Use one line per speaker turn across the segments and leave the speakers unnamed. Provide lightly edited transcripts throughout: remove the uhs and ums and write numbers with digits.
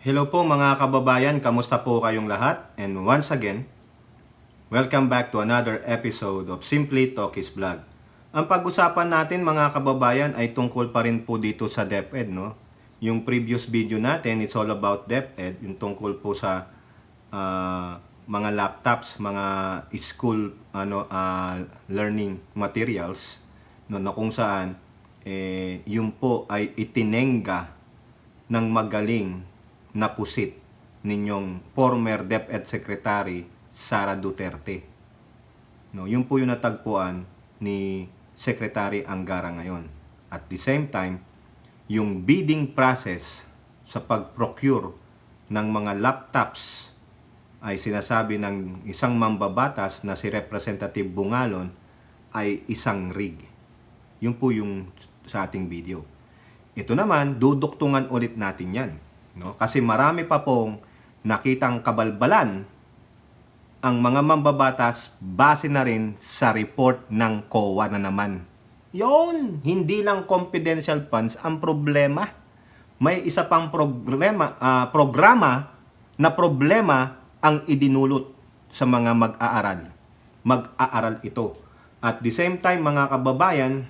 Hello po mga kababayan, kamusta po kayong lahat? And once again, welcome back to another episode of Simply Talkies Vlog. Ang pag-usapan natin mga kababayan ay tungkol pa rin po dito sa DepEd, no? Yung previous video natin, it's all about DepEd, yung tungkol po sa mga laptops, mga school learning materials, no, na kung saan yung po ay itinengga ng magaling na pusit ninyong former DepEd Secretary Sara Duterte. No, yun po yung natagpuan ni Secretary Angara ngayon. At the same time, yung bidding process sa pag-procure ng mga laptops ay sinasabi ng isang mambabatas na si Representative Bungalon ay isang rig. Yun po yung sa ating video. Ito naman, duduktungan ulit natin yan. No? Kasi marami pa pong nakitang kabalbalan ang mga mambabatas base na rin sa report ng COA na naman. Yon, hindi lang confidential funds ang problema. May isa pang programa na problema ang idinulot sa mga mag-aaral. Mag-aaral ito. At the same time mga kababayan,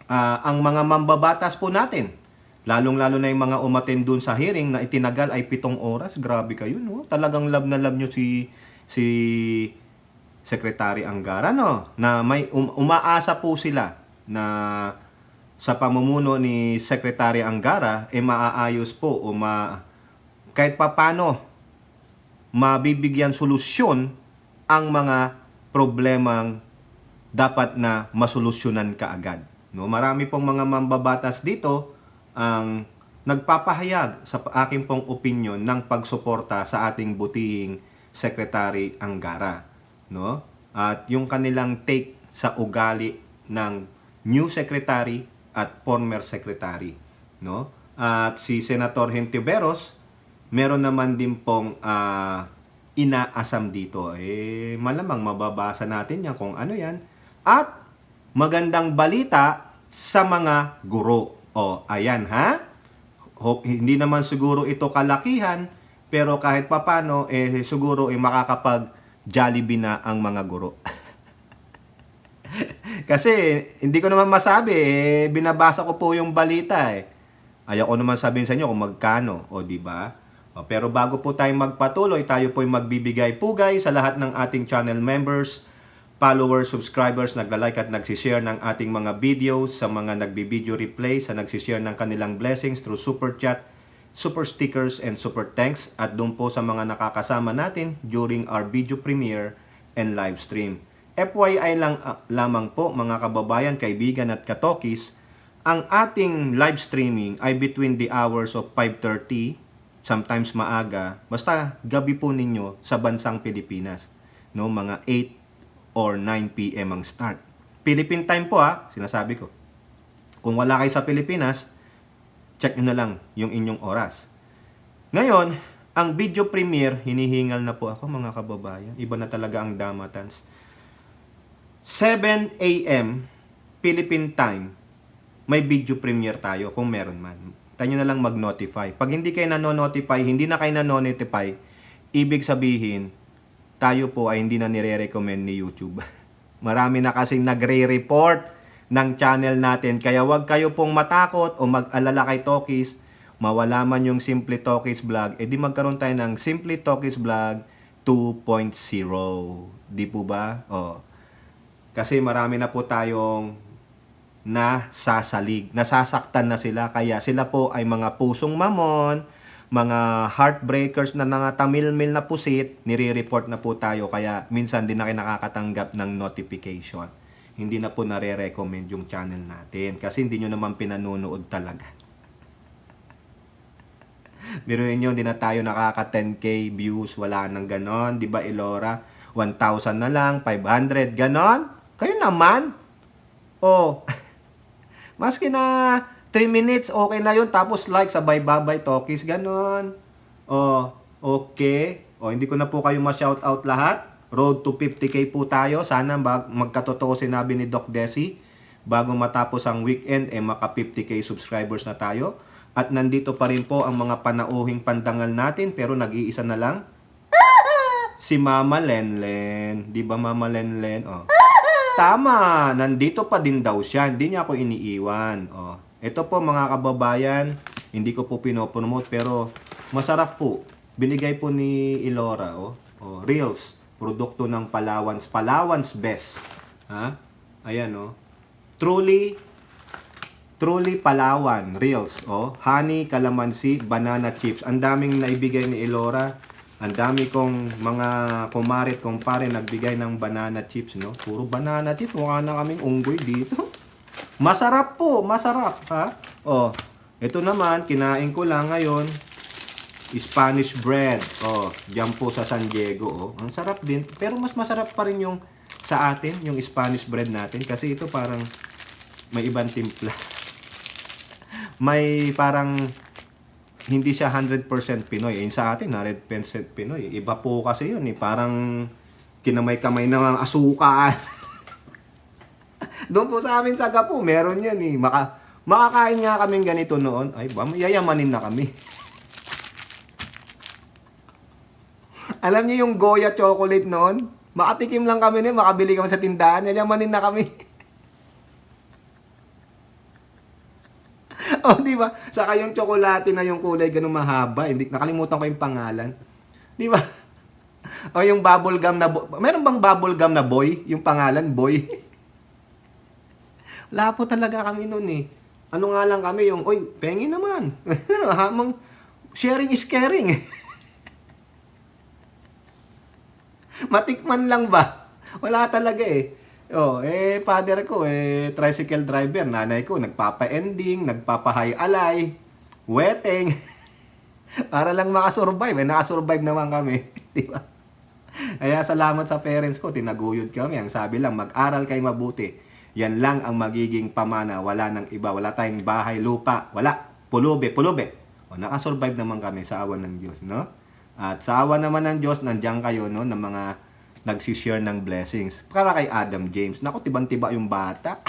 ang mga mambabatas po natin, lalong-lalo na yung mga umattend dun sa hearing na itinagal ay 7 oras. Grabe kayo, no? Talagang love na love nyo si Secretary Angara, no? Na may umaasa po sila na sa pamumuno ni Secretary Angara, maaayos po o kahit papano mabibigyan solusyon ang mga problemang dapat na masolusyonan kaagad. No? Marami pong mga mambabatas dito ang nagpapahayag sa aking pong opinion ng pagsuporta sa ating butihing Secretary Angara, no? At yung kanilang take sa ugali ng new secretary at former secretary, no? At si Senator Hontiveros, meron naman din pong inaasam dito. Malamang mababasa natin yan kung ano yan. At magandang balita sa mga guro. Ayan ha. Hindi naman siguro ito kalakihan, pero kahit papano, siguro makakapag Jollibee na ang mga guro. Kasi hindi ko naman masabi, binabasa ko po yung balita Ayoko naman sabihin sa inyo kung magkano, di ba? Pero bago po tayo magpatuloy, tayo po ay magbibigay pugay sa lahat ng ating channel members, followers, subscribers, nagla-like at nagsishare ng ating mga videos, sa mga nagbi-video replay, sa nagsishare ng kanilang blessings through super chat, super stickers, and super thanks, at doon po sa mga nakakasama natin during our video premiere and live stream. FYI lamang po mga kababayan, kaibigan at katokis, ang ating live streaming ay between the hours of 5:30, sometimes maaga, basta gabi po ninyo sa bansang Pilipinas. No, mga 8 or 9 p.m. ang start. Philippine time po sinasabi ko. Kung wala kayo sa Pilipinas, check nyo na lang yung inyong oras. Ngayon, ang video premiere, hinihingal na po ako mga kababayan. Iba na talaga ang damatans. 7 a.m. Philippine time, may video premiere tayo kung meron man. Tayo na lang mag-notify. Pag hindi kayo nano-notify, hindi na kayo nano-notify, ibig sabihin, tayo po ay hindi na nire-recommend ni YouTube. Marami na kasing nagre-report ng channel natin. Kaya wag kayo pong matakot o mag-alala kay Talkies. Mawala man yung Simply Talkies Vlog, di magkaroon tayo ng Simply Talkies Vlog 2.0. Di po ba? Kasi marami na po tayong nasasaktan na sila. Kaya sila po ay mga pusong mamon, mga heartbreakers na nangatamilmil na pusit, nire-report na po tayo. Kaya minsan din na kayo nakakatanggap ng notification. Hindi na po nare-recommend yung channel natin. Kasi hindi nyo naman pinanunood talaga. Biruin nyo, hindi na tayo nakaka 10k views. Wala nang ganon. Diba Elora? 1,000 na lang, 500, ganon? Kayo naman. Maski na 3 minutes, okay na yun. Tapos like, sabay babay, Talkies, ganon. Okay. Hindi ko na po kayo ma-shoutout lahat. Road to 50k po tayo. Sana magkatotoo sinabi ni Doc Desi. Bago matapos ang weekend, maka 50k subscribers na tayo. At nandito pa rin po ang mga panauhing pandangal natin pero nag-iisa na lang. Si Mama Lenlen. Di ba Mama Lenlen? Oh. Tama! Nandito pa din daw siya. Hindi niya ako iniiwan. Oh. Ito po mga kababayan, hindi ko po pinopromote pero masarap po. Binigay po ni Ilora. Oh. Oh. Reels. Produkto ng Palawans. Palawans best. Ha? Ayan oh. Truly Palawan, Reels, oh. Honey, calamansi, banana chips. Ang daming naibigay ni Elora. Ang dami kong mga kumarit, kumpare nagbigay ng banana chips, no? Puro banana chips. Mukha na kaming unggoy dito. Masarap po, masarap, ha? Oh, ito naman, kinain ko lang ngayon. Spanish bread. Oh, diyan po sa San Diego, oh. Ang sarap din. Pero mas masarap pa rin yung sa atin, yung Spanish bread natin. Kasi ito parang may ibang timpla. May parang hindi siya 100% Pinoy. Yung sa atin, 100% Pinoy. Iba po kasi yun eh. Parang kinamay-kamay na mga asuka. Doon po sa amin sa Gapo, meron yan eh. Makakain nga kaming ganito noon. Ay ba, yayamanin na kami. Alam niyo yung Goya chocolate noon? Makatikim lang kami noon, makabili kami sa tindahan. Yayamanin na kami. Oh, di ba? Saka yung tsokolate na yung kulay ganun mahaba, hindi nakalimutan ko yung pangalan. Di ba? O yung bubble gum na meron bang bubble gum na boy? Yung pangalan boy. Wala po talaga kami noon eh. Ano nga lang kami yung, oy, pengi naman. Hamang sharing is caring. Matikman lang ba? Wala talaga eh. Oh, father ko, tricycle driver. Nanay ko, nagpapa-ending, nagpapa-high alay, weteng. Para lang makasurvive. Nakasurvive naman kami. Di ba? Kaya salamat sa parents ko, tinaguyod kami. Ang sabi lang, mag-aral kayo mabuti. Yan lang ang magiging pamana. Wala nang iba. Wala tayong bahay, lupa. Wala. Pulubi. O, nakasurvive naman kami sa awan ng Diyos, no? At sa awan naman ng Diyos, nandiyan kayo, no, ng mga nagsishare ng blessings. Para kay Adam James. Nako, tibang-tiba yung bata.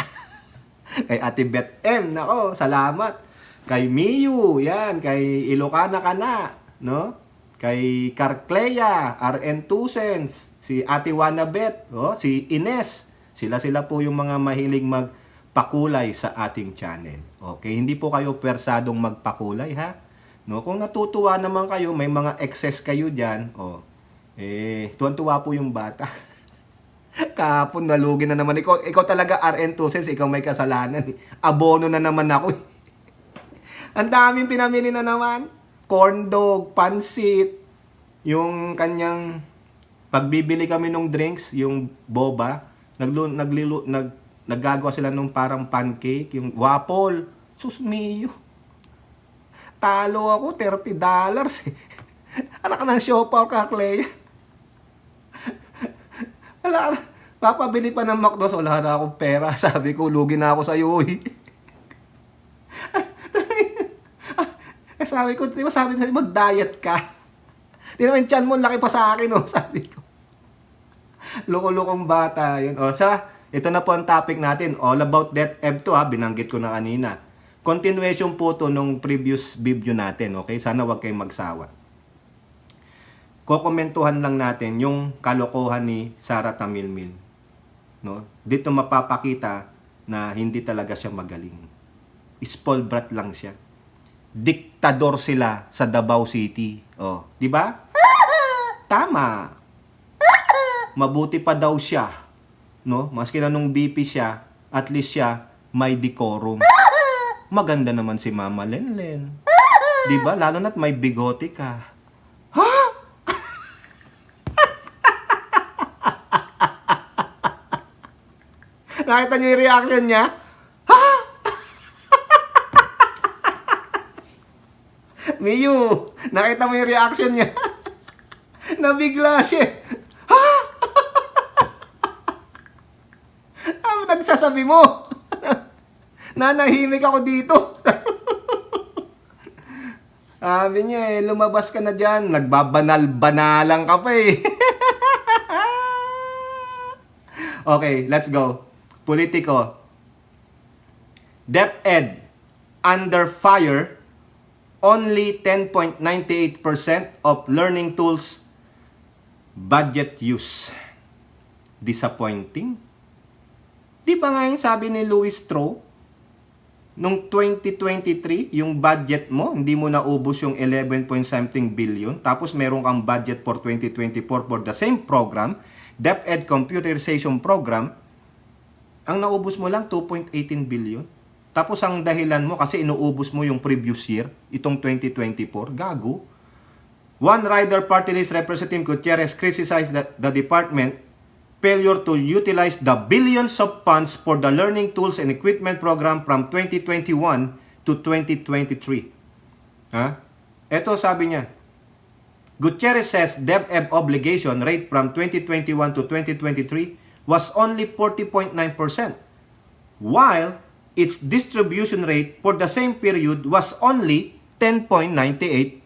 Kay Ate Beth M. Nako, salamat. Kay Miyu, yan. Kay Ilocana Kana, no? Kay Carclea, RN Tusens, si Ate Wanabet, oh, si Ines. Sila po yung mga mahilig magpakulay sa ating channel. Okay, hindi po kayo persadong magpakulay, ha? No, kung natutuwa naman kayo, may mga excess kayo diyan, oh. Tuwan-tuwa po yung bata. Kahapon nalugi na naman. Ikaw talaga RN Tusens, ikaw may kasalanan. Abono na naman ako. Ang daming pinamili na naman. Corn dog, pansit, yung kanyang pagbibili kami ng drinks, yung boba, naggagawa sila nung parang pancake, yung waffle. Sus mio. Talo ako, $30 eh. Anak ng siopaw ka, Clea. Wala, papabili pa ng McDo, wala na akong pera. Sabi ko, lugi na ako sa iyo eh. Sabi ko, mag-diet ka. Di naman tiyan mo, laki pa sa akin, oh. Sabi ko. Loko-lokong bata, yun. O, ito na po ang topic natin. All about Death Eb 2, ha. Binanggit ko na kanina. Continuation po to nung previous video natin, okay? Sana wag kayong magsawa. Kokomentuhan lang natin yung kalokohan ni Sara Tamilmil. No? Dito mapapakita na hindi talaga siya magaling. Spoiled brat lang siya. Diktador sila sa Davao City. Oh, di ba? Tama. Mabuti pa daw siya. No? Maski na nung BP siya, at least siya may decorum. Maganda naman si Mama Lenlen. Di ba? Lalo na't may bigote ka. Nakita niyo yung reaction niya? Ha? Miyu, nakita mo yung reaction niya? Nabigla siya. Ha? Ano nagsasabi mo? Nanahimik ako dito. Sabi niya lumabas ka na dyan. Nagbabanal-banalang ka pa eh. Okay, let's go. Politiko. DepEd under fire only 10.98% of learning tools budget use. Disappointing. Di ba nga yung sabi ni Louis Stroh, nung 2023, yung budget mo, hindi mo naubos yung 11 point something billion, tapos meron kang budget for 2024 for the same program, DepEd Computerization Program, ang naubos mo lang 2.18 billion. Tapos ang dahilan mo kasi inuubos mo yung previous year, itong 2024, gago. One Rider Party List Representative Gutierrez criticized the department failure to utilize the billions of funds for the Learning Tools and Equipment Program from 2021 to 2023. Ito sabi niya, Gutierrez says DepEd obligation rate from 2021 to 2023 was only 40.9%, while its distribution rate for the same period was only 10.98%.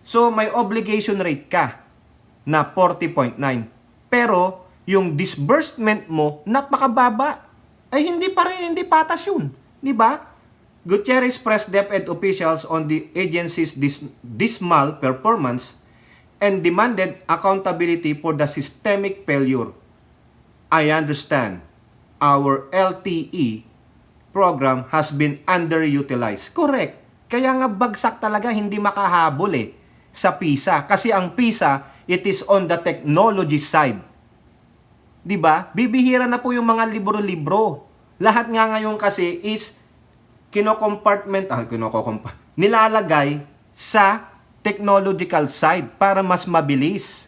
So may obligation rate ka na 40.9. Pero yung disbursement mo napakababa. Ay hindi pa rin, hindi patas yun. Di ba? Gutierrez pressed DepEd officials on the agency's dismal performance and demanded accountability for the systemic failure. I understand our LTE program has been underutilized. Correct. Kaya nga bagsak talaga, hindi makahabol sa PISA. Kasi ang PISA, it is on the technology side. Diba? Bibihira na po yung mga libro-libro. Lahat nga ngayon kasi is nilalagay sa technological side para mas mabilis.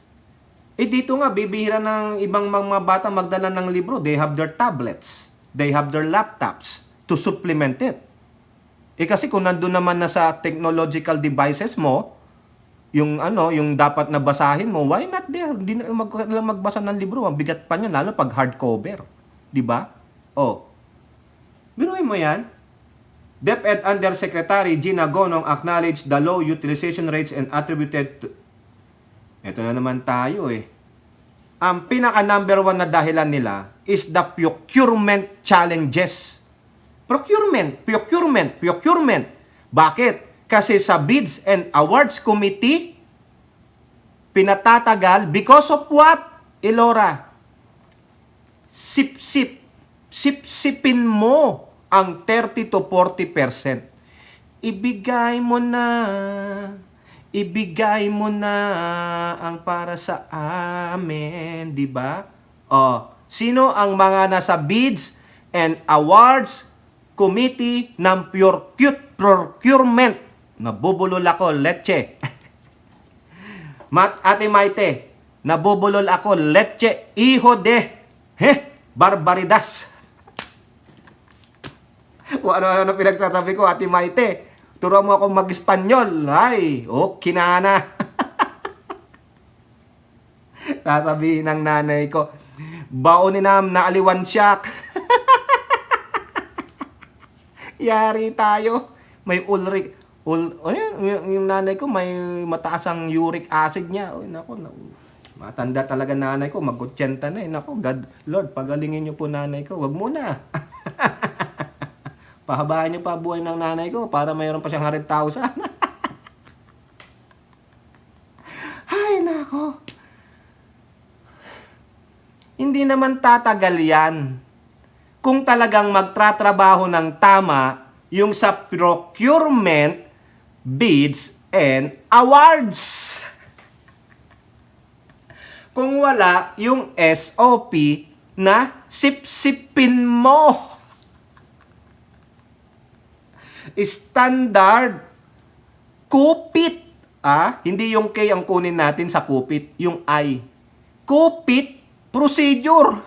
Dito nga, bibihira ng ibang mga bata magdala ng libro. They have their tablets. They have their laptops to supplement it. Kasi kung nandun naman na sa technological devices mo, yung dapat na basahin mo, why not there? Hindi na magbasa ng libro, ang bigat pa niya, lalo pag hardcover. Di ba? Biruin mo yan. DepEd Undersecretary Gina Gonong acknowledged the low utilization rates and attributed to... Ito na naman tayo Ang pinaka number 1 na dahilan nila is the procurement challenges. Procurement. Bakit? Kasi sa Bids and Awards Committee, pinatatagal because of what? Elora, sipsipin mo ang 30 to 40%. Ibigay mo na ang para sa amin, di ba? Sino ang mga nasa Bids and Awards Committee ng Procurement? Nabubulol ako, leche. Ate Maite, nabubulol ako, leche. Hijo de, barbaridas. Ano pinagsasabi ko, Ate Maite? Turo mo akong mag-Espanyol. Ay, kinana. Sasabihin ng nanay ko, baonin na aliwan siyak. Yari tayo. May yung nanay ko, may mataas ang uric acid niya. Matanda talaga nanay ko, mag-80 na God, Lord, pagalingin niyo po nanay ko. Wag muna. Pahabain niyo pa buhay ng nanay ko para mayroon pa siyang 100,000. Ay, nako. Hindi naman tatagal yan. Kung talagang magtratrabaho ng tama yung sa procurement, bids, and awards. Kung wala yung SOP na sipsipin mo. Standard kupit. Hindi yung K ang kunin natin sa kupit, yung I. Kupit procedure.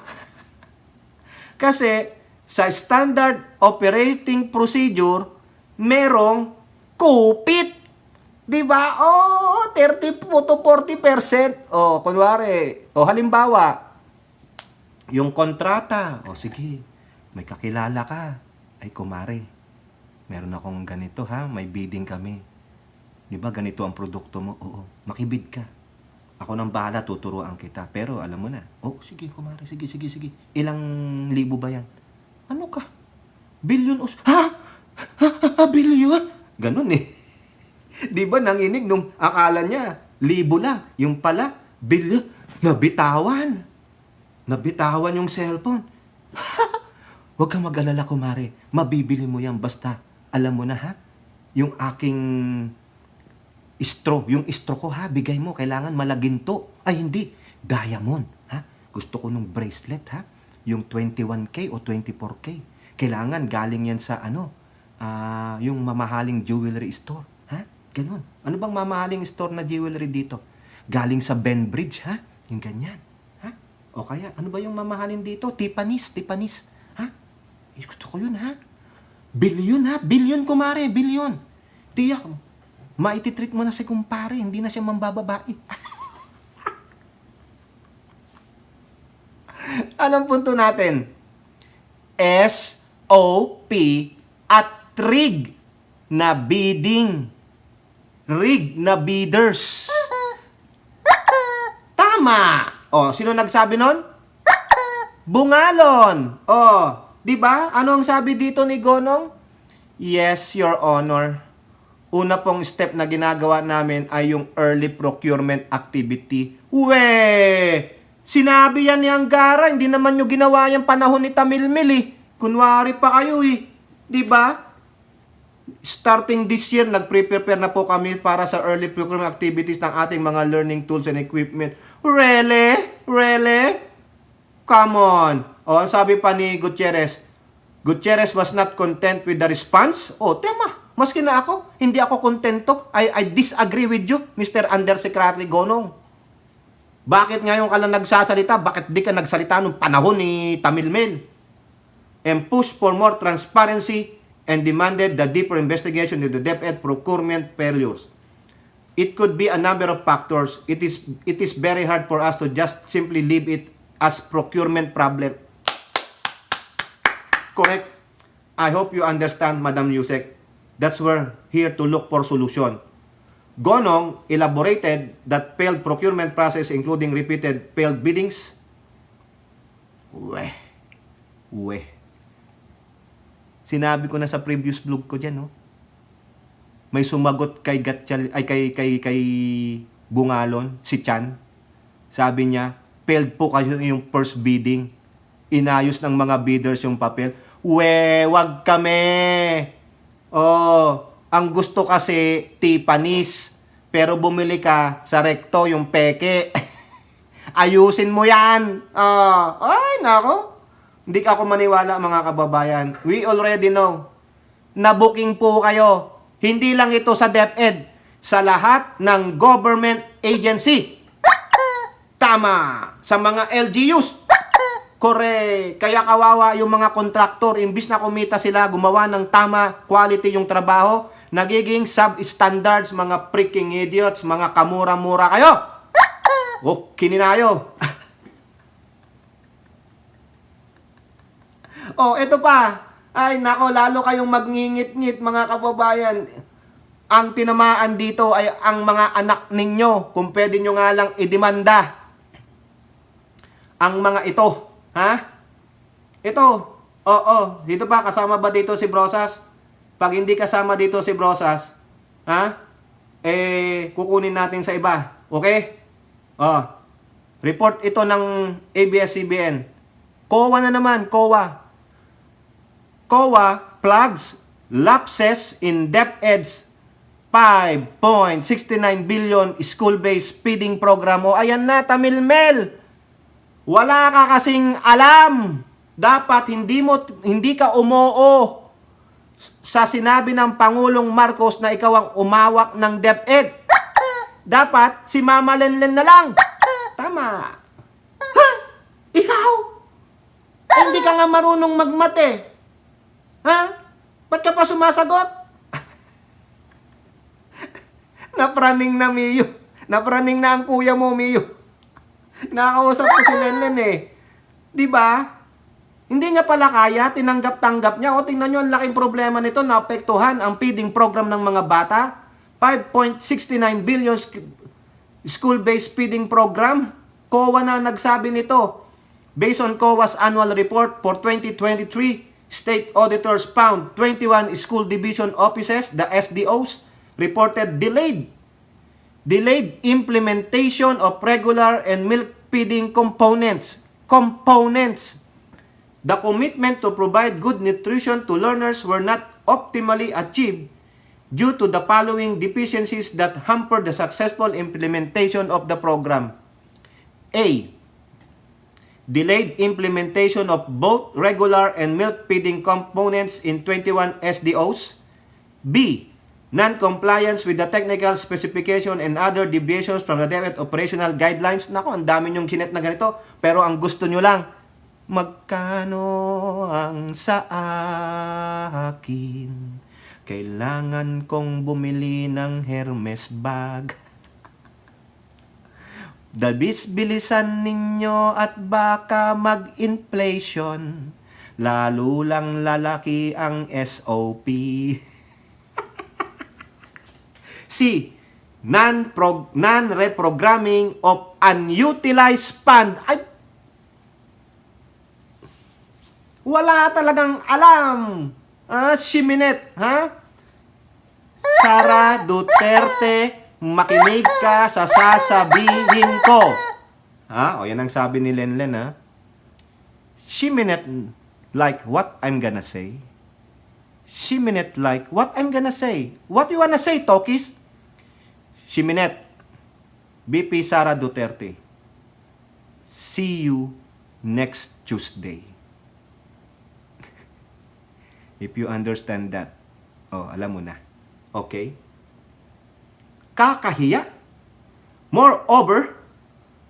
Kasi sa standard operating procedure, merong kupit. Diba? 30 to 40%. Kunwari, halimbawa, yung kontrata. Sige, may kakilala ka. Ay, kumare, meron akong ganito may bidding kami. Diba, ganito ang produkto mo? Makibid ka. Ako nang bahala, tuturuan kita. Pero alam mo na, sige kumare, sige. Ilang libo ba yan? Ano ka? Billion? Billion? Ganun Di ba nanginig nung akala niya, libo lang. Yung pala, bilyon. Nabitawan. Nabitawan yung cellphone. Huwag kang mag-alala, kumare. Mabibili mo yan basta. Alam mo na, ha? Yung aking yung istro ko, ha? Bigay mo. Kailangan malaginto. Ay, hindi. Diamond, ha? Gusto ko nung bracelet, ha? Yung 21K o 24K. Kailangan galing yan sa yung mamahaling jewelry store, ha? Ganun. Ano bang mamahaling store na jewelry dito? Galing sa Benbridge, ha? Yung ganyan, ha? O kaya, ano ba yung mamahalin dito? Tiffany's, ha? Gusto ko yun, ha? Bilyon, ha? Bilyon, kumare, bilyon. Tiyak, maititreat mo na si kumpare, hindi na siya mambababae. Anong punto natin? SOP at rig na bidding. Rig na bidders. Tama! O, sino nagsabi nun? Bungalon! O, di ba? Ano ang sabi dito ni Gonong? Yes, Your Honor. Una pong step na ginagawa namin ay yung early procurement activity. Sinabi yan ni Anggara, hindi naman nyo ginawa yung panahon ni Tamilmil eh. Kunwari pa kayo eh. Diba? Starting this year, nag-prepare na po kami para sa early procurement activities ng ating mga learning tools and equipment. Really? Really? Come on. O, ang sabi pa ni Gutierrez was not content with the response. O, tema. Maski na ako, hindi ako kontento. I disagree with you, Mr. Undersecretary Gonong. Bakit ngayon ka lang nagsasalita? Bakit di ka nagsalita nung panahon ni Tamilmil? And push for more transparency and demanded the deeper investigation into the DepEd procurement failures. It could be a number of factors. It is very hard for us to just simply leave it as procurement problem. Correct. I hope you understand, Madam Yusek. That's where here to look for solution. Gonong elaborated that failed procurement process including repeated failed biddings. Sinabi ko na sa previous vlog ko diyan, no. May sumagot kay Gatchal ay kay Bungalon, si Chan. Sabi niya, failed po kayo yung first bidding. Inayos ng mga bidders yung papel. Wag kami. Ang gusto kasi Tiffany's, pero bumili ka sa Recto yung peke. Ayusin mo yan. Ay, nako. Hindi ako maniwala, mga kababayan. We already know. Nabuking po kayo. Hindi lang ito sa DepEd. Sa lahat ng government agency. Tama. Sa mga LGUs. Correct. Kaya kawawa yung mga kontraktor. Imbis na kumita sila, gumawa ng tama, quality yung trabaho, nagiging substandards, mga freaking idiots, mga kamura-mura kayo. Kininayo. Ito pa. Ay, nako, lalo kayong magngingit-ngit, mga kababayan. Ang tinamaan dito ay ang mga anak ninyo. Kung pwede nyo nga lang idemanda ang mga ito. Ha? Ito. Dito pa, kasama ba dito si Brosas? Pag hindi kasama dito si Brosas, kukunin natin sa iba. Okay? Report ito ng ABS-CBN. COA na naman, COA. COA plugs lapses in DepEd's 5.69 billion school-based feeding program. Ayan na, Tamilmil. Wala ka kasing alam. Dapat hindi ka umoo sa sinabi ng Pangulong Marcos na ikaw ang umawak ng DepEd. Dapat si Mama Lenlen na lang. Tama. Ikaw? Hindi ka nga marunong magmate. Ba't ka pa sumasagot? Napraning na, Miyo. Napraning na ang kuya mo, Miyo. Nakakausap ko si Lenlen eh. Diba? Hindi niya pala kaya, tinanggap-tanggap niya. Tingnan nyo, ang laking problema nito, naapektuhan ang feeding program ng mga bata. 5.69 billion school-based feeding program. COA na nagsabi nito. Based on COA's annual report for 2023, state auditors found 21 school division offices, the SDOs, reported delayed implementation of regular and milk feeding components. The commitment to provide good nutrition to learners were not optimally achieved due to the following deficiencies that hampered the successful implementation of the program. A. Delayed implementation of both regular and milk feeding components in 21 SDOs. B. Non-compliance with the technical specification and other deviations from the DepEd operational guidelines. Nako, ang dami nyong kinet na ganito. Pero ang gusto nyo lang, magkano ang sa akin? Kailangan kong bumili ng Hermes bag. Dabis-bilisan ninyo at baka mag-inflation. Lalo lang lalaki ang SOP. C. Non-reprogramming of unutilized fund. Ay, wala talagang alam. Shiminet, ha? Sara Duterte, makinig ka sa sasabihin ko. O yan ang sabi ni Lenlen, ha? Shiminet like what I'm gonna say. Shiminet like what I'm gonna say. What you wanna say, Tokis? Shiminet, BP Sara Duterte, see you next Tuesday. If you understand that, alam mo na. Okay? Kakahiya. Moreover,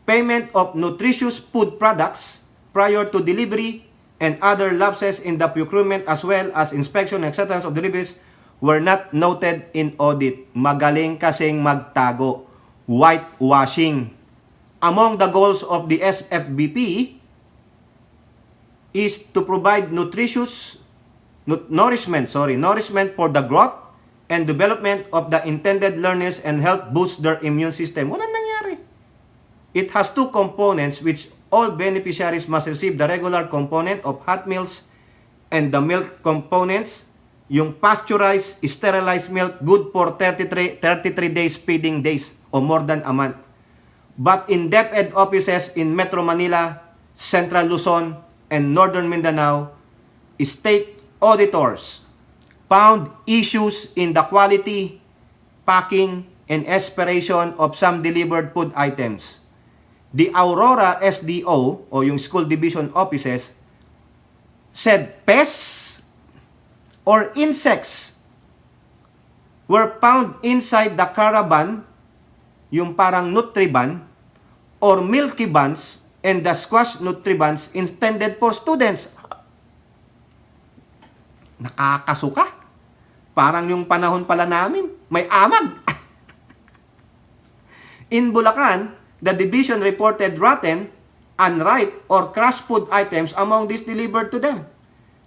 payment of nutritious food products prior to delivery and other lapses in the procurement as well as inspection and acceptance of deliveries were not noted in audit. Magaling kasing magtago. Whitewashing. Among the goals of the SFBP is to provide nourishment for the growth and development of the intended learners and help boost their immune system. Walang nangyari. It has two components which all beneficiaries must receive the regular component of hot meals and the milk components. Yung pasteurized, sterilized milk, good for 33 days feeding days o more than a month. But in DepEd offices in Metro Manila, Central Luzon, and Northern Mindanao, state auditors found issues in the quality, packing, and expiration of some delivered food items. The Aurora SDO o yung School Division Offices said pests or insects were found inside the caravan, yung parang Nutriban, or Milky Buns, and the squash Nutribans intended for students. Nakakasuka. Parang yung panahon pala namin, may amag. In Bulacan, the division reported rotten, unripe, or crushed food items among these delivered to them.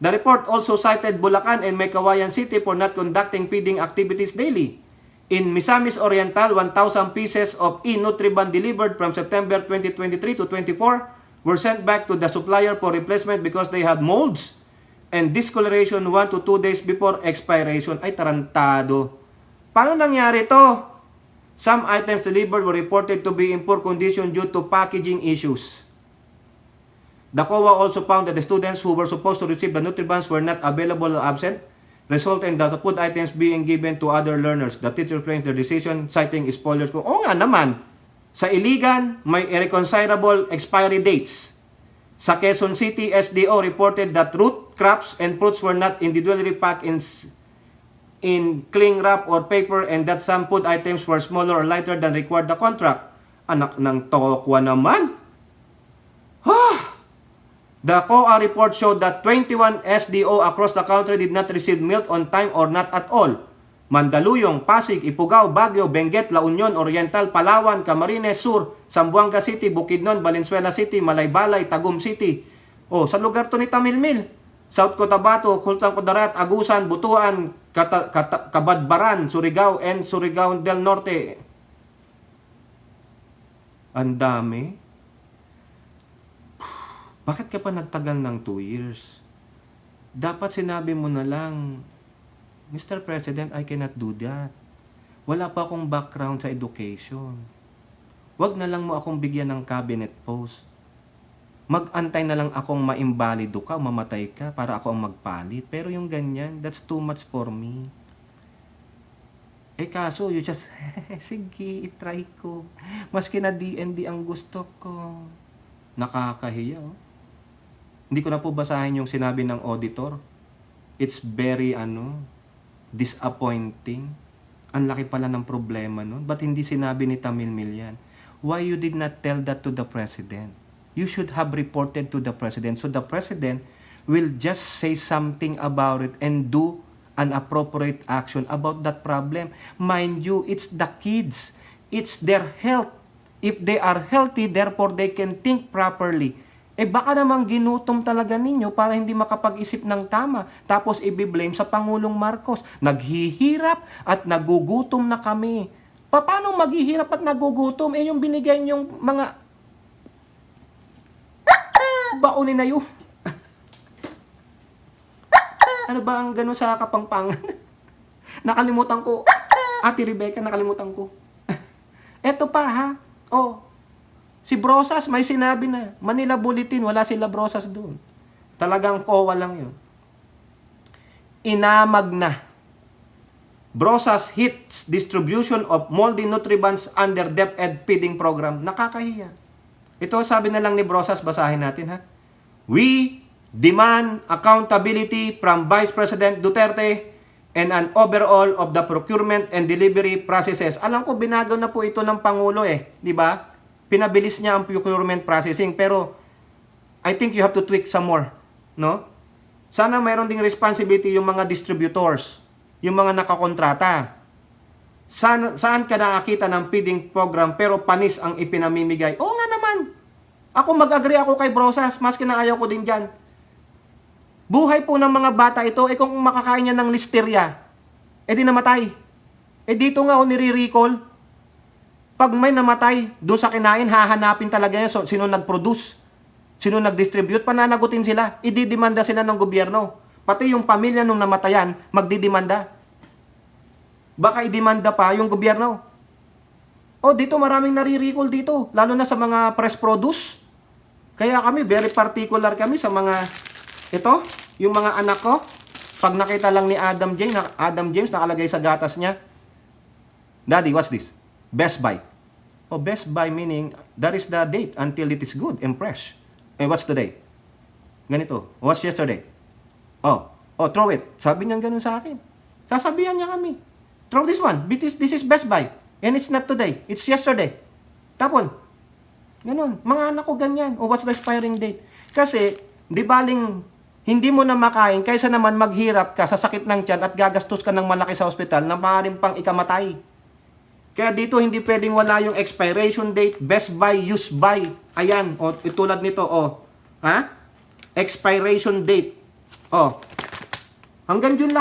The report also cited Bulacan and Meycauayan City for not conducting feeding activities daily. In Misamis Oriental, 1,000 pieces of e-Nutriban delivered from September 2023 to 24 were sent back to the supplier for replacement because they had molds and discoloration 1 to 2 days before expiration. Ay, tarantado. Paano nangyari to? Some items delivered were reported to be in poor condition due to packaging issues. The COA also found that the students who were supposed to receive the Nutribans were not available or absent, resulting in the food items being given to other learners. The teacher claims their decision, citing spoilers. Oo nga naman, sa Iligan, may irreconcilable expiry dates. Sa Quezon City, SDO reported that root crops and fruits were not individually packed in cling wrap or paper and that some food items were smaller or lighter than required the contract. Anak ng tokwa naman. The COA report showed that 21 SDO across the country did not receive milk on time or not at all. Mandaluyong, Pasig, Ifugao, Baguio, Benguet, La Union, Oriental, Palawan, Camarines Sur, Zamboanga City, Bukidnon, Valenzuela City, Malaybalay, Tagum City. Sa lugar to ni Tamilmil. South Cotabato, Sultan Kudarat, Agusan, Butuan, Kabadbaran, Surigao, and Surigao del Norte. Ang dami. Bakit ka pa nagtagal ng 2 years? Dapat sinabi mo na lang, Mr. President, I cannot do that. Wala pa akong background sa education. Wag na lang mo akong bigyan ng cabinet post. Mag-antay na lang akong maimbalido ka, mamatay ka para ako ang magpalit. Pero yung ganyan, that's too much for me. Kaso, you just, sige, itry ko. Maski na DND ang gusto ko. Nakakahiya, oh. Hindi ko na po basahin yung sinabi ng auditor. It's very, disappointing. Ang laki pala ng problema nun. Ba't hindi sinabi ni Tamilmil yan? Why you did not tell that to the President? You should have reported to the President. So the President will just say something about it and do an appropriate action about that problem. Mind you, it's the kids. It's their health. If they are healthy, therefore they can think properly. Baka namang ginutom talaga ninyo para hindi makapag-isip ng tama. Tapos i-blame sa Pangulong Marcos. Naghihirap at nagugutom na kami. Paano maghihirap at nagugutom? Yung binigay nyong mga baunin na yun. Ano ba ang gano'n sa Kapampangan? Nakalimutan ko. Ate Rebecca, nakalimutan ko. Eto pa ha. Si Brosas may sinabi na. Manila Bulletin, wala sila Brosas doon. Talagang COA lang yun. Inamag na. Brosas hits distribution of moldy nutrients under DepEd feeding program. Nakakahiya. Ito sabi na lang ni Brosas, basahin natin ha. We demand accountability from Vice President Duterte and an overhaul of the procurement and delivery processes. Alam ko binagaw na po ito ng Pangulo di ba? Pinabilis niya ang procurement processing pero I think you have to tweak some more, no? Sana mayroon ding responsibility yung mga distributors, yung mga nakakontrata. Saan ka nakakita ng feeding program pero panis ang ipinamimigay? Oo nga naman. Ako mag-agree ako kay Brosas, maski na ayaw ko din dyan. Buhay po ng mga bata ito, kung makakain niya ng listeria, di namatay. Dito nga nire-recall. Pag may namatay, doon sa kinain, hahanapin talaga yan. So, sino nag-produce? Sino nag-distribute? Pananagutin sila. Ididimanda sila ng gobyerno. Pati yung pamilya nung namatayan, magdidimanda. Baka idimanda pa yung gobyerno. Dito maraming nare-recall dito. Lalo na sa mga press produce. Kaya kami, very particular kami sa mga, yung mga anak ko. Pag nakita lang ni Adam James nakalagay sa gatas niya, Daddy, what's this? Best Buy. Best Buy meaning, that is the date until it is good and fresh. What's today? Ganito. What's yesterday? Throw it. Sabi niya ganun sa akin. Sasabihan niya kami. Throw this one. This is Best Buy. And it's not today. It's yesterday. Tapon. Ganun. Mga anak ko ganyan. What's the expiring date? Kasi, di baling hindi mo na makain kaysa naman maghirap ka sa sakit ng tiyan at gagastos ka ng malaki sa ospital na maaaring pang ikamatay. Kaya dito hindi pwedeng wala yung expiration date, best buy, use by. Ayan, tulad nito, expiration date. Hanggang dyan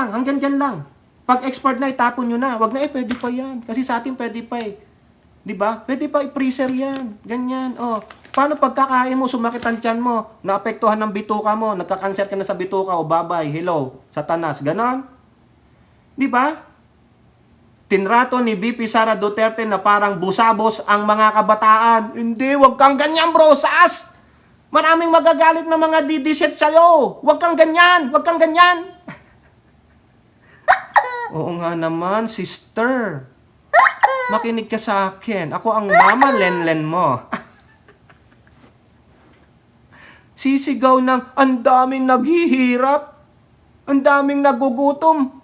lang. Pag expired na, itapon nyo na. Wag na pwede pa yan. Kasi sa atin pwede pa Diba? Pwede pa i-freezer yan. Ganyan, Paano pagkakain mo, sumakit ang tiyan mo, naapektuhan ng bituka mo, nagka-cancer ka na sa bituka, babay, hello, satanas, ganon? Diba? Tinrato ni VP Sara Duterte na parang busabos ang mga kabataan. Hindi, wag kang ganyan, Brosas! Maraming magagalit na mga didiset sa'yo. Wag kang ganyan! Oo nga naman, sister. Makinig ka sa akin. Ako ang mama Lenlen mo. Sisigaw ng, ang daming naghihirap. Ang daming nagugutom.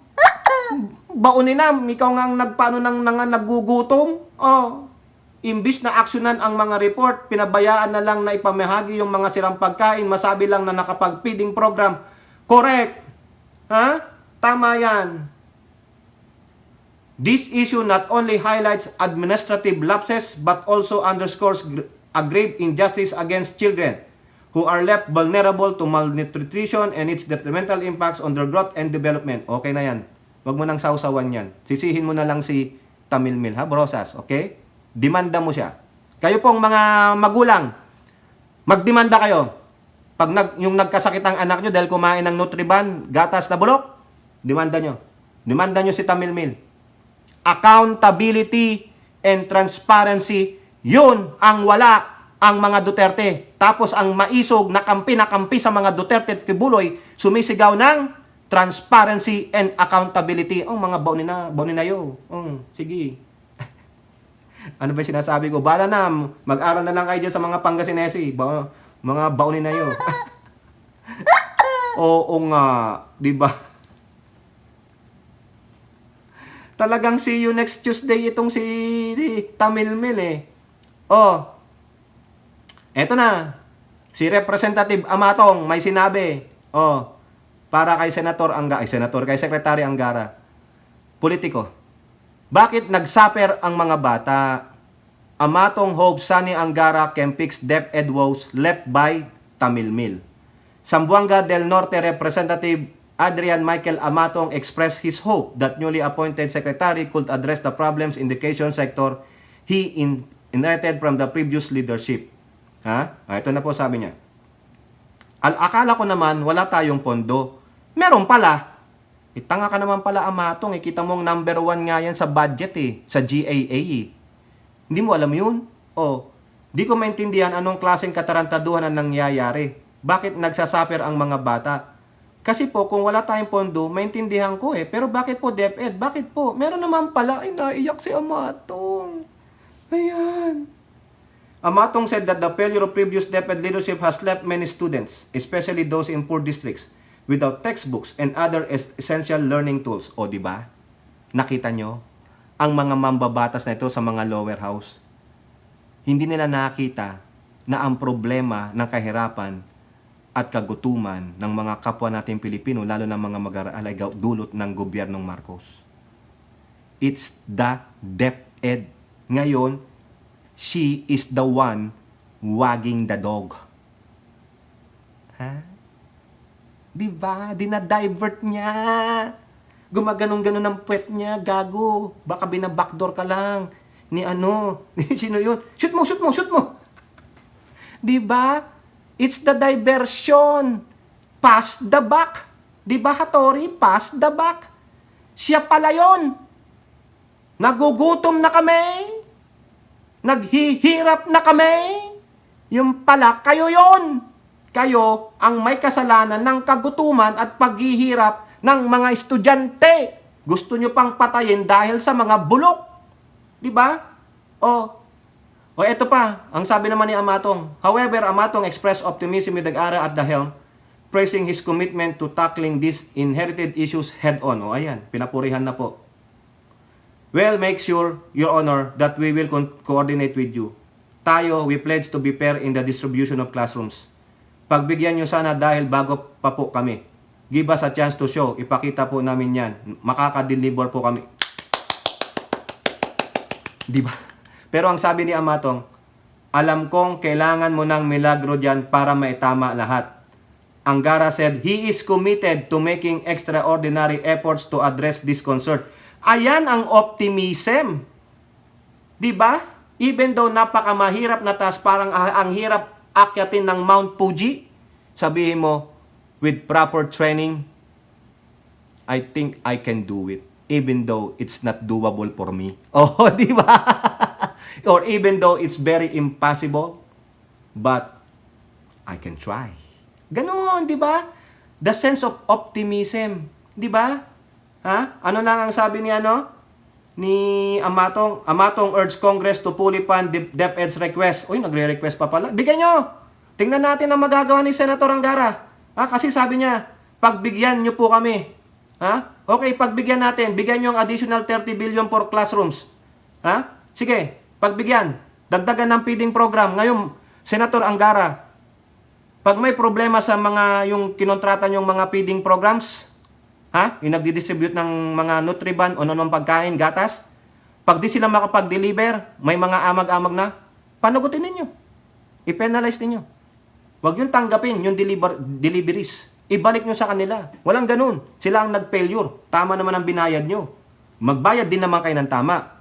Bauninam, ikaw nga ang nagpaano ng nagugutom. Imbis na aksyonan ang mga report, pinabayaan na lang na ipamahagi yung mga sirang pagkain, masabi lang na nakapag-feeding program. Correct. Tama yan. This issue not only highlights administrative lapses but also underscores a grave injustice against children who are left vulnerable to malnutrition and its detrimental impacts on their growth and development. Okay na yan. Huwag mo nang sausawan yan. Sisihin mo na lang si Tamilmil, Brosas, okay? Demanda mo siya. Kayo pong mga magulang, magdemanda kayo. Pag yung nagkasakit ang anak nyo dahil kumain ng Nutriban, gatas na bulok, demanda nyo. Demanda nyo si Tamilmil. accountability and transparency, yun ang wala ang mga Duterte. Tapos ang maisog na kampi sa mga Duterte at Kibuloy, sumisigaw ng transparency and accountability. Ang mga bauninayo. Sige. Ano ba sinasabi ko? Bala na, mag-aral na lang kayo dyan sa mga Pangasinesi. Mga bauninayo. Oo nga, di ba? Talagang see you next Tuesday itong si Tamilmil eh. Eto na. Si Representative Amatong may sinabi. Para kay kay Secretary Angara. Politiko. Bakit nagsaper ang mga bata? Amatong hopes Sani Angara can fix DepEd woes left by Tamilmil. Zamboanga del Norte Representative Adrian Michael Amatong expressed his hope that newly appointed secretary could address the problems in the education sector he inherited from the previous leadership. Ito na po sabi niya. Akala ko naman wala tayong pondo. Meron pala. Tanga ka naman pala, Amatong. Kita mong number 1 nga yan sa budget sa GAA Hindi mo alam yun? Di ko maintindihan anong klaseng katarantaduhan ang nangyayari. Bakit nagsasaper ang mga bata? Kasi po, kung wala tayong pondo, maintindihan ko Pero bakit po DepEd? Bakit po? Meron naman pala. Ay, naiyak si Amatong. Ayan. Amatong said that the failure of previous DepEd leadership has left many students, especially those in poor districts, without textbooks and other essential learning tools. Di ba? Nakita nyo? Ang mga mambabatas na ito sa mga lower house, hindi nila nakita na ang problema ng kahirapan at kagutuman ng mga kapwa natin Pilipino, lalo na mga mag-aaral, dulot ng gobyernong Marcos. It's the DepEd. Ngayon, she is the one wagging the dog. Diba? Dinadivert niya. Gumaganong-ganon ang puwet niya. Gago. Baka binabackdoor ka lang. Sino yun? Shoot mo. Diba? It's the diversion. Pass the buck. Diba, Hattori? Pass the buck. Siya pala yun. Nagugutom na kami. Naghihirap na kami. Yung pala, kayo yon. Kayo ang may kasalanan ng kagutuman at paghihirap ng mga estudyante. Gusto nyo pang patayin dahil sa mga bulok. Diba? Eto pa, ang sabi naman ni Amatong. However, Amatong expressed optimism with Angara at the helm, praising his commitment to tackling these inherited issues head-on. Ayan, pinapurihan na po. Well, make sure, Your Honor, that we will coordinate with you. Tayo, we pledge to be fair in the distribution of classrooms. Pagbigyan nyo sana dahil bago pa po kami. Give us a chance to show. Ipakita po namin yan. Makaka-deliver po kami. Diba? Pero ang sabi ni Amatong, alam kong kailangan mo ng milagro dyan para maitama lahat. Angara said, he is committed to making extraordinary efforts to address this concern. Ayan ang optimism. Diba? Even though napakamahirap na task, parang ang hirap akyatin ng Mount Fuji, sabihin mo, with proper training, I think I can do it. Even though it's not doable for me. Di ba? Or even though it's very impossible, but I can try. Ganon, di ba? The sense of optimism. Di ba? Ano lang ang sabi ni Amatong? Amatong urged Congress to fully fund DepEd's request. Nagre-request pa pala. Bigyan nyo! Tingnan natin ang magagawa ni Senator Angara. Kasi sabi niya, pagbigyan nyo po kami. Okay, pagbigyan natin. Bigyan nyo ang additional 30 billion for classrooms. Sige, pagbigyan. Dagdagan ng feeding program. Ngayon, Senator Angara, pag may problema sa yung kinontrata nyong mga feeding programs, yung nagdi-distribute ng mga Nutriban o ng pagkain, gatas, pag di sila makapag-deliver, may mga amag-amag na, panagutin ninyo. I-penalize ninyo. Huwag yung tanggapin yung deliveries. Ibalik nyo sa kanila. Walang ganun. Sila ang nag-failure. Tama naman ang binayad nyo. Magbayad din naman kayo ng tama.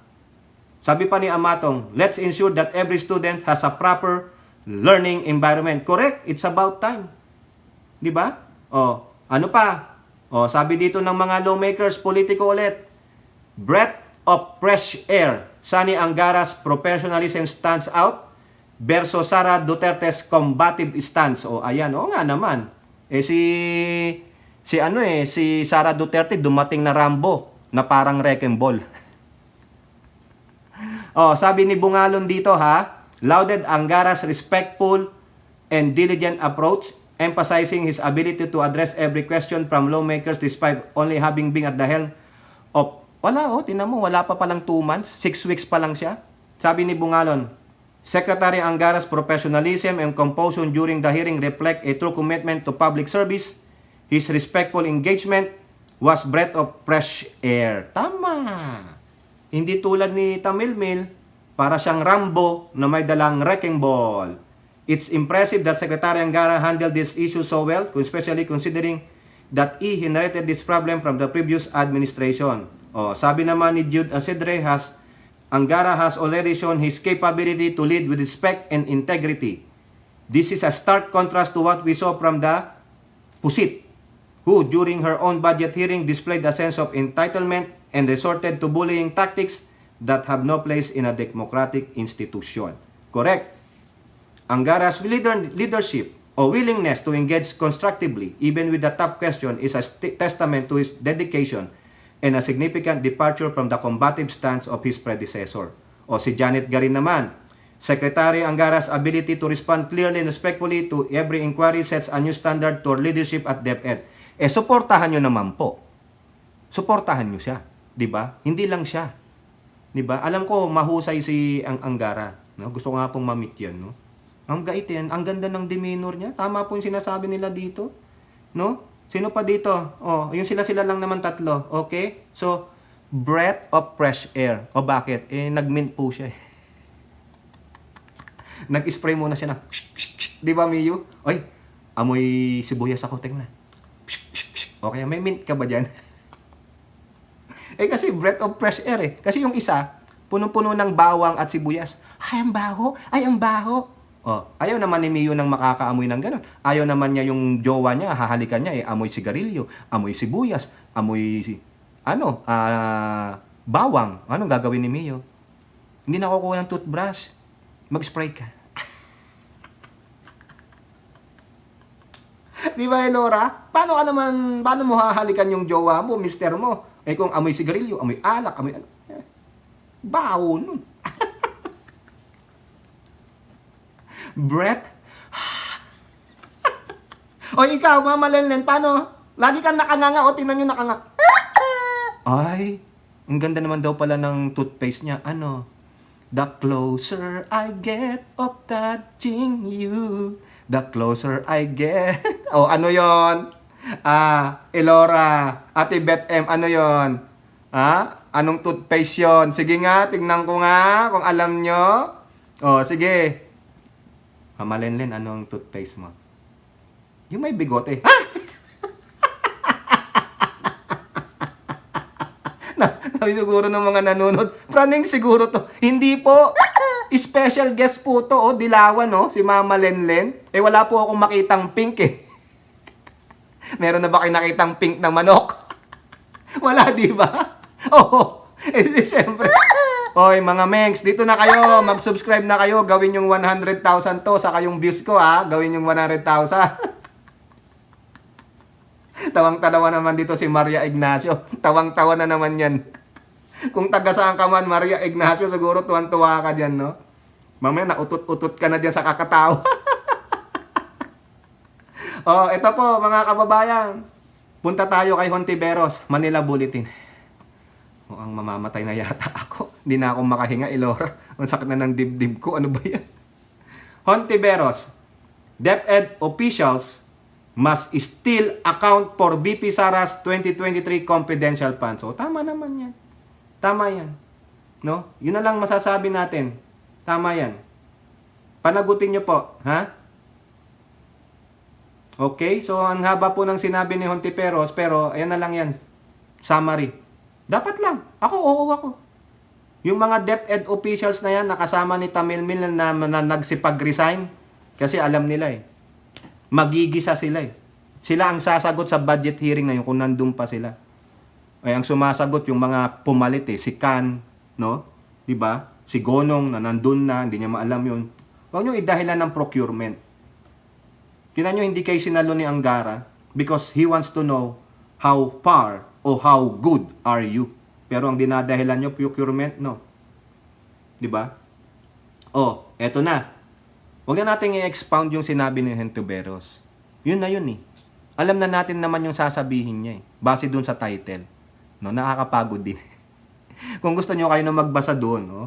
Sabi pa ni Amatong, let's ensure that every student has a proper learning environment. Correct? It's about time. Di ba? Ano pa? Sabi dito ng mga lawmakers, politiko ulit, breadth of fresh air. Sani Angara's professionalism stands out versus Sara Duterte's combative stance. O ayan, o nga naman. Si Sara Duterte dumating na Rambo na parang wrecking ball. Sabi ni Bungalon dito lauded Angara's respectful and diligent approach, emphasizing his ability to address every question from lawmakers despite only having been at the helm of tinan mo, wala pa palang 2 months, 6 weeks pa lang siya. Sabi ni Bungalon, Secretary Angara's professionalism and composure during the hearing reflect a true commitment to public service. His respectful engagement was breath of fresh air. Tama! Hindi tulad ni Tamilmil, para siyang Rambo na may dalang wrecking ball. It's impressive that Secretary Angara handled this issue so well, especially considering that he inherited this problem from the previous administration. Sabi naman ni Jude Asidre, Angara has already shown his capability to lead with respect and integrity. This is a stark contrast to what we saw from the Pusit, who during her own budget hearing displayed a sense of entitlement and resorted to bullying tactics that have no place in a democratic institution. Correct. Angara's leadership or willingness to engage constructively, even with the tough question, is a testament to his dedication and a significant departure from the combative stance of his predecessor. Si Janet Garin naman, Secretary Angara's ability to respond clearly and respectfully to every inquiry sets a new standard to leadership at DepEd. Suportahan nyo naman po. Suportahan nyo siya. Diba? Hindi lang siya. Diba? Alam ko, mahusay si Angara. No? Gusto ko nga pong ma-meet yan. No? Ang gait yan. Ang ganda ng demeanor niya. Tama po yung sinasabi nila dito. No? Sino pa dito? Yung sila lang naman 3. Okay? So, breath of fresh air. Bakit? Nag-mint po siya. Nag-spray muna siya na. Di ba, Miyu? Oy, amoy sibuyas ako. Tingnan. Okay, may mint ka ba dyan? Kasi breath of fresh air Kasi yung isa, punong-puno ng bawang at sibuyas. Ay, ang baho! Ay, ang baho! Ayaw naman ni Mio nang makakaamoy ng gano'n. Ayaw naman niya yung jowa niya, hahalikan niya, amoy sigarilyo, amoy sibuyas, amoy, bawang. Anong gagawin ni Mio? Hindi na kukuha ng toothbrush. Mag-spray ka. Di ba, Elora? Paano mo hahalikan yung jowa mo, mister mo? Kung amoy sigarilyo, amoy alak, amoy baho nun. Breath. Ikaw, Mama Lenlen, paano? Lagi kang nakanganga tingnan nyo nakanga. Ay, ang ganda naman daw pala ng toothpaste niya. The closer I get of touching you, the closer I get. Ano yon? Elora, Ate Beth M, ano yon? Anong toothpaste yon? Sige nga, tingnan ko nga kung alam nyo. Sige. Mama Lenlen, anong toothpaste mo? Yung may bigote. Siguro ng mga nanonood. Praning siguro to. Hindi po. Special guest po to. Dilawan, si Mama Lenlen. Wala po akong makitang pink Meron na ba kayo nakitang pink na manok? Wala, di ba? Siyempre. Oy, mga mengs, dito na kayo. Mag-subscribe na kayo. Gawin yung 100,000 to. Saka yung views ko, Gawin yung 100,000. Tawang-tawa naman dito si Maria Ignacio. Tawang-tawa na naman yan. Kung taga saan ka man, Maria Ignacio, siguro tuwan-tuwa ka dyan, no? Mamaya, nautot-utot ka na dyan sa kakatawa. Ito po, mga kababayan. Punta tayo kay Hontiveros, Manila Bulletin. Ang mamamatay na yata ako. Hindi na ako makahinga, Elora. Ang sakit na ng dibdib ko. Ano ba yan? Hontiveros, DepEd officials must still account for VP Sara's 2023 confidential funds. Tama naman yan. Tama yan. No? Yun na lang masasabi natin. Tama yan. Panagutin nyo po. Okay? So, ang haba po ng sinabi ni Hontiveros, pero ayan na lang yan. Summary. Dapat lang. Ako. Yung mga DepEd officials na yan, nakasama ni Tamilmil na nagsipag-resign, kasi alam nila Magigisa sila Sila ang sasagot sa budget hearing ngayon kung nandun pa sila. Ay ang sumasagot yung mga pumalit si Kan, no? 'Di ba? Si Gonong na nandun na, hindi niya maalam yun. Huwag niyo idahilan ng procurement. Tingnan niyo, hindi kayo sinalo ni Angara because he wants to know how far o how good are you. Pero ang dinadahilan niyo procurement, no? 'Di ba? Oh, eto na. Huwag na natin i-expound yung sinabi ni Hentuberos. Yun na yun Alam na natin naman yung sasabihin niya base dun sa title. No, nakakapagod din. Kung gusto niyo kayo na magbasa doon, no?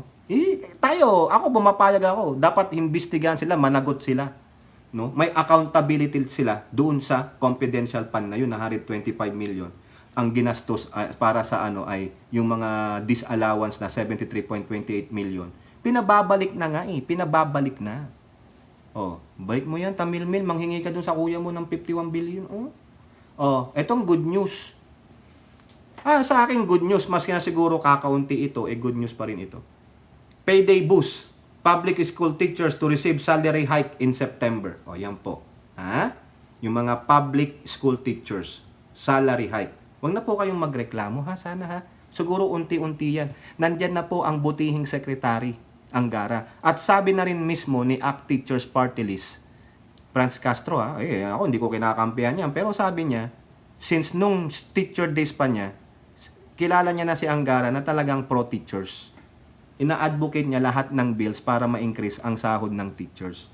Ako bumapayag ako. Dapat imbestigahan sila, managot sila. No? May accountability sila doon sa confidential fund na yun na 125 million. Ang ginastos para sa ay yung mga disallowance na 73.28 million. Pinababalik na nga pinababalik na. Oh, balik mo yan, tamilmil, manghingi ka dun sa kuya mo ng 51 billion. Etong good news. Sa akin good news, maski na siguro kakaunti ito, good news pa rin ito. Payday boost. Public school teachers to receive salary hike in September. Yan po. Yung mga public school teachers, salary hike. Huwag na po kayong magreklamo sana Siguro unti-unti yan. Nandyan na po ang butihing secretary, Angara. At sabi na rin mismo ni ACT Teachers Party List, Franz Castro ako hindi ko kinakampihan yan. Pero sabi niya, since nung teacher days pa niya, kilala niya na si Angara na talagang pro-teachers. Ina-advocate niya lahat ng bills para ma-increase ang sahod ng teachers.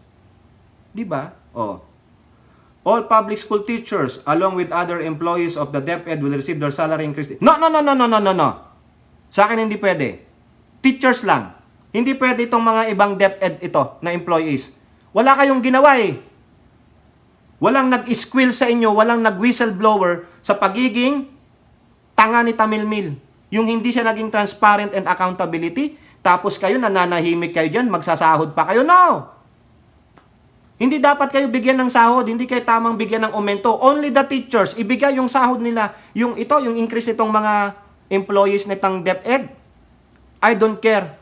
Di ba? All public school teachers, along with other employees of the DepEd, will receive their salary increase. No. Sa akin hindi pwede. Teachers lang. Hindi pwede itong mga ibang DepEd ito na employees. Wala kayong ginawa Walang nag-squill sa inyo, walang nag-whistleblower sa pagiging tanga ni Tamilmil. Yung hindi siya naging transparent and accountability, tapos kayo nananahimik kayo dyan, magsasahod pa kayo. No! Hindi dapat kayo bigyan ng sahod, hindi kayo tamang bigyan ng aumento. Only the teachers, ibigay yung sahod nila. Yung increase nitong mga employees nitong DepEd. I don't care.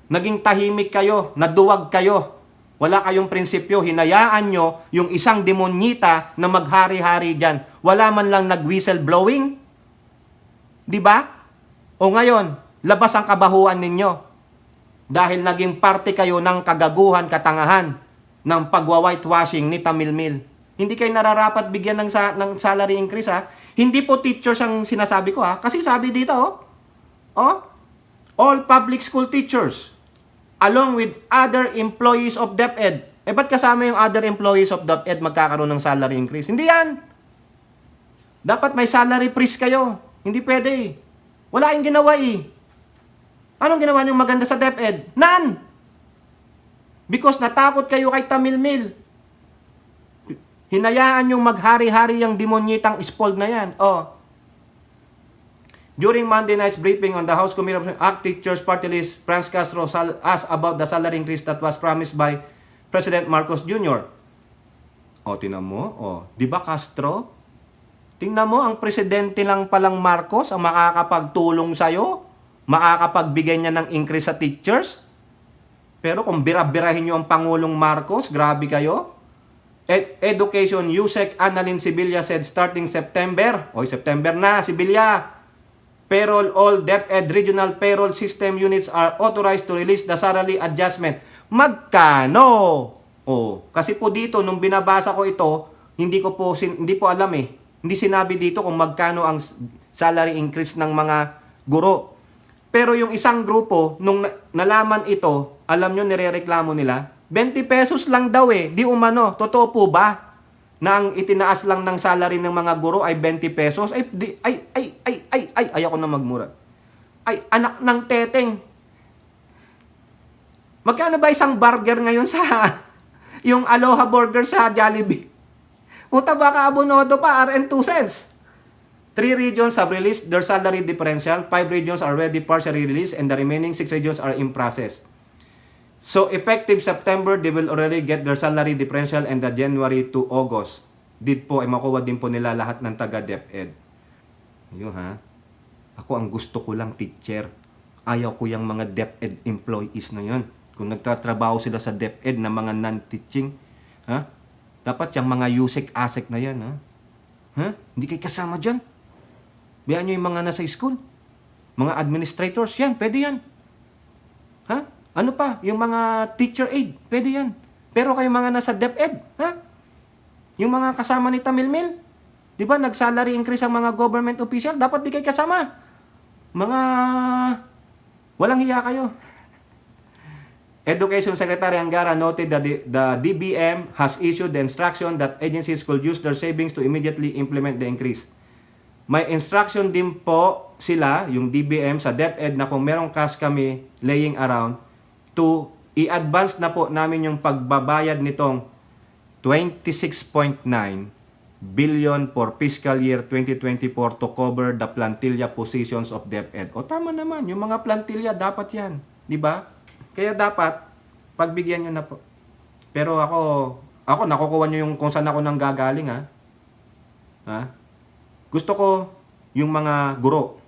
Naging tahimik kayo, naduwag kayo. Wala kayong prinsipyo, hinayaan nyo yung isang demonyita na maghari-hari dyan. Wala man lang nag-whistleblowing. Di ba? O ngayon, labas ang kabahuan ninyo. Dahil naging parte kayo ng kagaguhan, katangahan ng pagwa-whitewashing ni Tamilmil. Hindi kayo nararapat bigyan ng salary increase Hindi po teachers ang sinasabi ko Kasi sabi dito all public school teachers along with other employees of DepEd. Ba't kasama yung other employees of DepEd magkakaroon ng salary increase? Hindi yan. Dapat may salary freeze kayo. Hindi pwede Wala kayong ginawa Anong ginawa niyong maganda sa DepEd? None! Because natakot kayo kay Tamilmil. Hinayaan niyong maghari-hari yung demonyitang spoiled na yan. During Monday night's briefing on the House Committee of ACT Teachers Party List, Franz Castro asked about the salary increase that was promised by President Marcos Jr. Tingnan mo. Di ba Castro? Tingnan mo, ang presidente lang palang Marcos ang makakapagtulong sa'yo, makakapagbigay niya ng increase sa teachers. Pero kung bira-birahin niyo ang Pangulong Marcos, grabe kayo. Education, Yusek Annalyn Sibilia said starting September, September na, Sibilia, all DepEd regional payroll system units are authorized to release the salary adjustment. Magkano? Kasi po dito, nung binabasa ko ito, hindi po alam Hindi sinabi dito kung magkano ang salary increase ng mga guro. Pero yung isang grupo, nung nalaman ito, alam nyo, nirereklamo nila, 20 pesos lang daw Di umano. Totoo po ba na ang itinaas lang ng salary ng mga guro ay 20 pesos? Ayoko na magmura. Anak ng teteng. Magkano ba isang burger ngayon sa yung Aloha Burger sa Jollibee? Puta, baka abonodo pa, RN 2 cents. 3 regions have released their salary differential. 5 regions are already partially released and the remaining 6 regions are in process. So, effective September, they will already get their salary differential and the January to August. Makuha din po nila lahat ng taga-DepEd. Ako ang gusto ko lang teacher. Ayaw ko yung mga DepEd employees na yun. Kung nagtatrabaho sila sa DepEd na mga non-teaching, dapat yung mga USEC ASEC na yan, Hindi kayo kasama dyan. Bayaan nyo yung mga nasa school. Mga administrators, yan, pwede yan. Ha? Ano pa? Yung mga teacher aid, pwede yan. Pero kayo mga nasa DepEd, ha? Yung mga kasama ni Tamilmil, di ba, nag-salary increase ang mga government official, dapat di kayo kasama. Mga walang hiya kayo. Education Secretary Angara noted that the DBM has issued the instruction that agencies could use their savings to immediately implement the increase. May instruction din po sila, yung DBM sa DepEd, na kung merong cash kami laying around, to i-advance na po namin yung pagbabayad nitong 26.9 billion for fiscal year 2024 to cover the plantilla positions of DepEd. O tama naman, yung mga plantilla dapat yan, di ba? Kaya dapat pagbigyan nyo na po. Pero ako nakukuha nyo yung kung saan ako nang gagaling, ha? Ha? Gusto ko yung mga guro,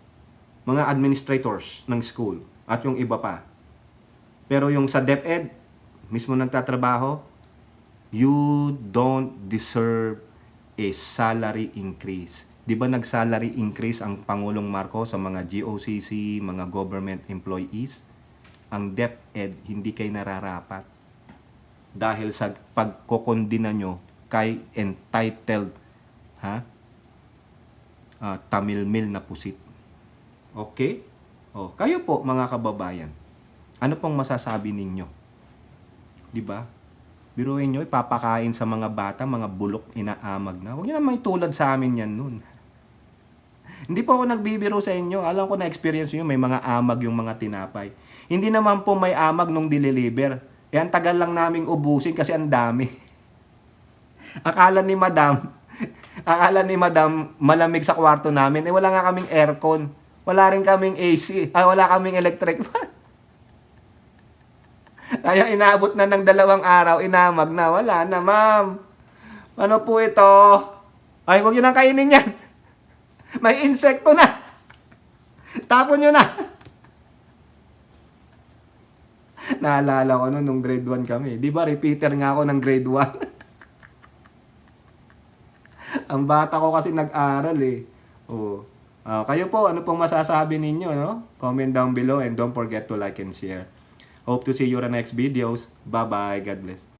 mga administrators ng school at yung iba pa. Pero yung sa DepEd, mismo nagtatrabaho, you don't deserve a salary increase. Di ba nag-salary increase ang Pangulong Marcos sa mga GOCC, mga government employees? Ang DepEd, hindi kayo nararapat. Dahil sa pagkokondina nyo kay entitled, Tamilmil na pusit. Okay? O, kayo po mga kababayan, ano pong masasabi ninyo? Di ba? Biruin nyo, ipapakain sa mga bata, mga bulok, inaamag na. Huwag nyo na may tulad sa amin yan nun. Hindi po ako nagbibiro sa inyo. Alam ko na experience nyo, may mga amag yung mga tinapay. Hindi naman po may amag nung deliver. Yan, tagal lang naming ubusin kasi ang dami. Akala ni Madam, malamig sa kwarto namin. Wala nga kaming aircon. Wala rin kaming AC. Wala kaming electric fan. Kaya inaabot na ng 2 araw, inamag na. Wala na, ma'am. Ano po ito? Ay, huwag nyo nang kainin yan. May insekto na. Tapon nyo na. Naalala ko nung grade 1 kami. Di ba, repeater nga ako ng grade 1. Ang bata ko kasi nag-aral eh. Oh. Kayo po, ano pong masasabi ninyo, no? Comment down below and don't forget to like and share. Hope to see you on the next videos. Bye-bye. God bless.